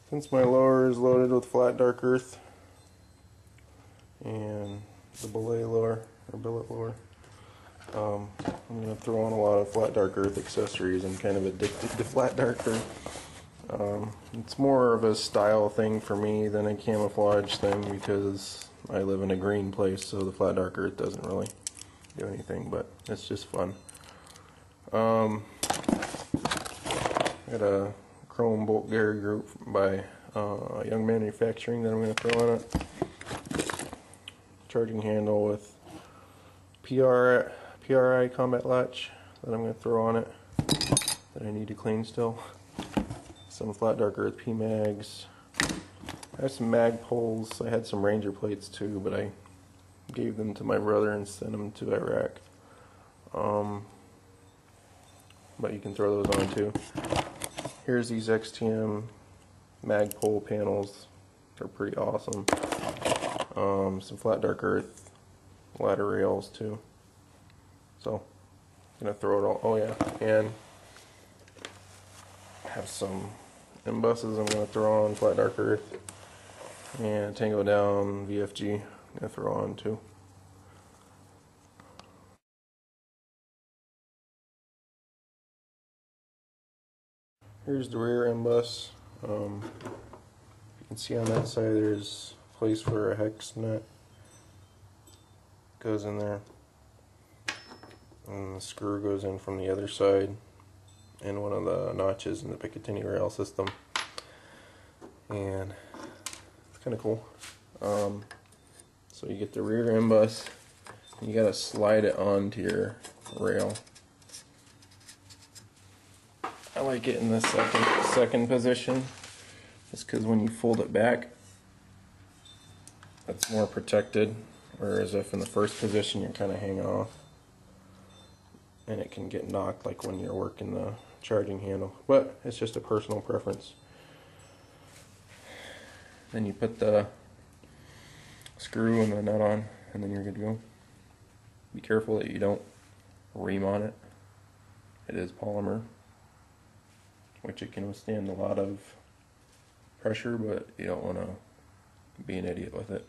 Since my lower is loaded with flat dark earth and the billet lower, I'm going to throw on a lot of flat dark earth accessories. I'm kind of addicted to flat dark earth. It's more of a style thing for me than a camouflage thing because I live in a green place, so the flat dark earth doesn't really do anything, but it's just fun. I got a chrome bolt gear group by Young Manufacturing that I'm going to throw on it. Charging handle with PRI combat latch that I'm going to throw on it that I need to clean still. Some flat dark earth PMags. I have some MAGPULs. I had some Ranger plates too, but I gave them to my brother and sent them to Iraq. But you can throw those on too. Here's these XTM MAGPUL panels. They're pretty awesome. Some flat dark earth ladder rails too. So I'm gonna throw it all. Oh yeah, and have some MBUSs I'm gonna throw on flat dark earth, and Tango down VFG I'm gonna throw on too. Here's the rear MBUS. You can see on that side there's a place for a hex nut. Goes in there, and the screw goes in from the other side, and one of the notches in the Picatinny rail system, and it's kind of cool. So you get the rear MBUS, and you gotta slide it onto your rail. I like it in the second position, just because when you fold it back, it's more protected, whereas if in the first position you're kind of hanging off, and it can get knocked like when you're working the charging handle. But it's just a personal preference. Then you put the screw and the nut on, and then you're good to go. Be careful that you don't ream on it. It is polymer, which it can withstand a lot of pressure, but you don't want to be an idiot with it.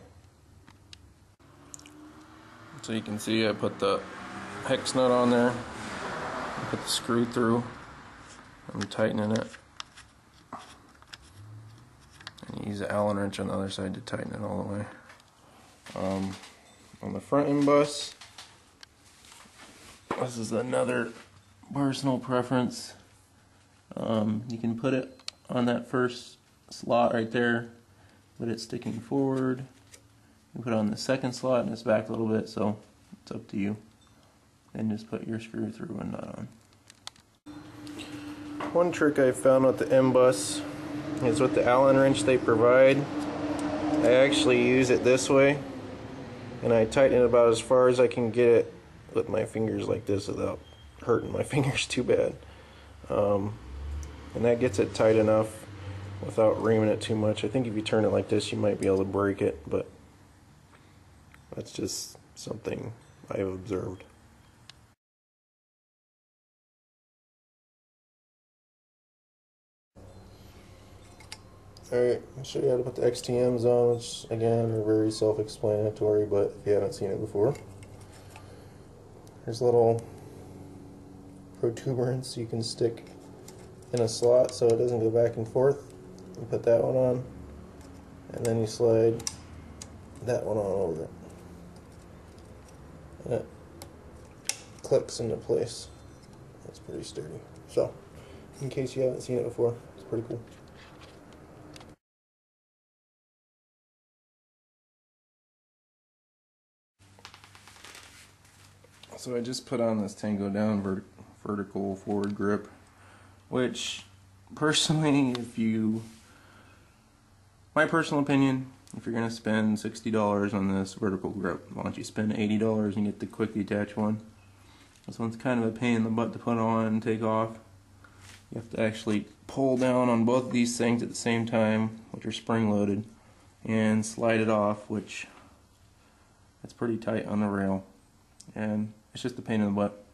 So you can see I put the hex nut on there, I put the screw through, I'm tightening it, and use the Allen wrench on the other side to tighten it all the way. On the front MBUS, this is another personal preference. You can put it on that first slot right there, but it's sticking forward. You put it on the second slot and it's back a little bit, so it's up to you. Then just put your screw through and nut on. One trick I found with the MBUS is with the Allen wrench they provide. I actually use it this way, and I tighten it about as far as I can get it with my fingers like this without hurting my fingers too bad. And that gets it tight enough without reaming it too much. I think if you turn it like this you might be able to break it, but that's just something I've observed. Alright, I'll show you how to put the XTMs on, which again are very self-explanatory, but if you haven't seen it before. There's a little protuberance you can stick in a slot so it doesn't go back and forth. You put that one on, and then you slide that one on over it, and it clicks into place. That's pretty sturdy. So, in case you haven't seen it before, it's pretty cool. So I just put on this Tango down vertical forward grip, which personally, my personal opinion, if you're going to spend $60 on this vertical grip, why don't you spend $80 and get the quick detach one? This one's kind of a pain in the butt to put on and take off. You have to actually pull down on both of these things at the same time, which are spring loaded, and slide it off, which it's pretty tight on the rail, and it's just a pain in the butt.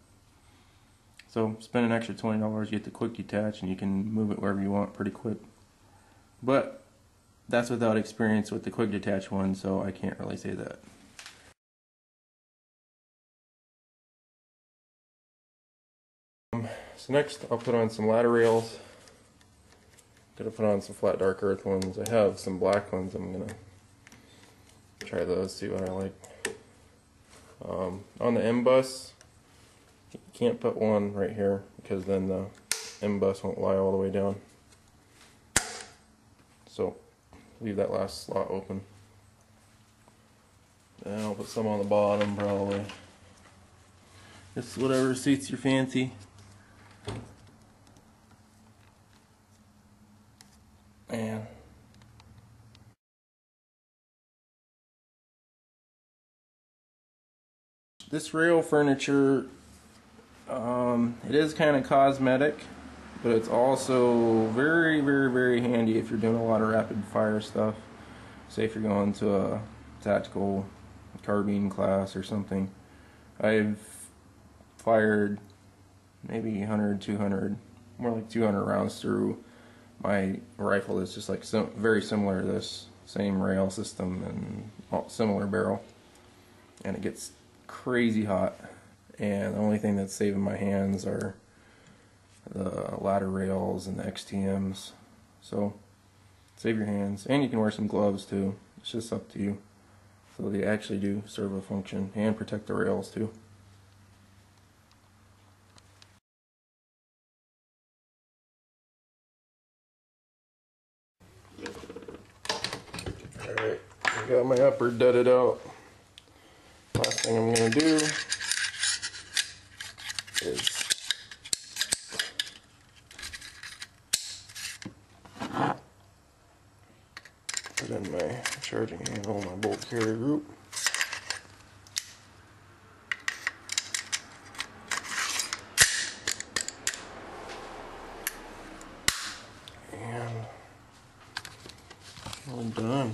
So spend an extra $20, you get the quick detach, and you can move it wherever you want pretty quick. but that's without experience with the quick detach one, so I can't really say that. So next I'll put on some ladder rails. Gonna put on some flat dark earth ones. I have some black ones. I'm gonna try those, see what I like. On the MBUS, you can't put one right here because then the MBUS won't lie all the way down. So leave that last slot open. And I'll put some on the bottom probably. Just whatever suits your fancy. And this rail furniture, it is kind of cosmetic, but it's also very, very, very handy if you're doing a lot of rapid fire stuff. Say if you're going to a tactical carbine class or something. I've fired maybe 100, 200, more like 200 rounds through my rifle that's just like very similar to this, same rail system and similar barrel, and it gets crazy hot, and the only thing that's saving my hands are the ladder rails and the XTMs. So save your hands, and you can wear some gloves too. It's just up to you. So they actually do serve a function and protect the rails too. Alright, I got my upper dudded out. Last thing I'm going to do is put in my charging handle, my bolt carrier group. And we're done.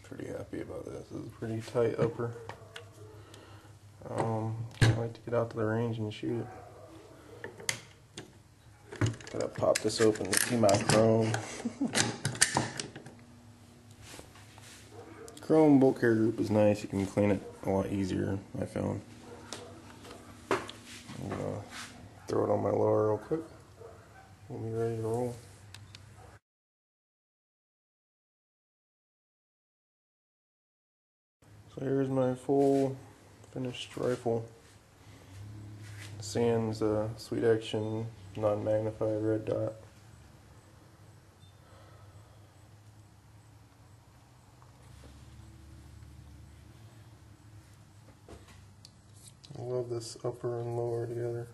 Pretty happy about this. This is a pretty tight upper. Can't wait to get out to the range and shoot it. Gotta pop this open to see my chrome. Chrome bolt carrier group is nice. You can clean it a lot easier, I found. I'm gonna throw it on my lower real quick. We'll be ready to roll. So here's my full finished rifle. Sans Sweet Action non-magnified red dot. I love this upper and lower together.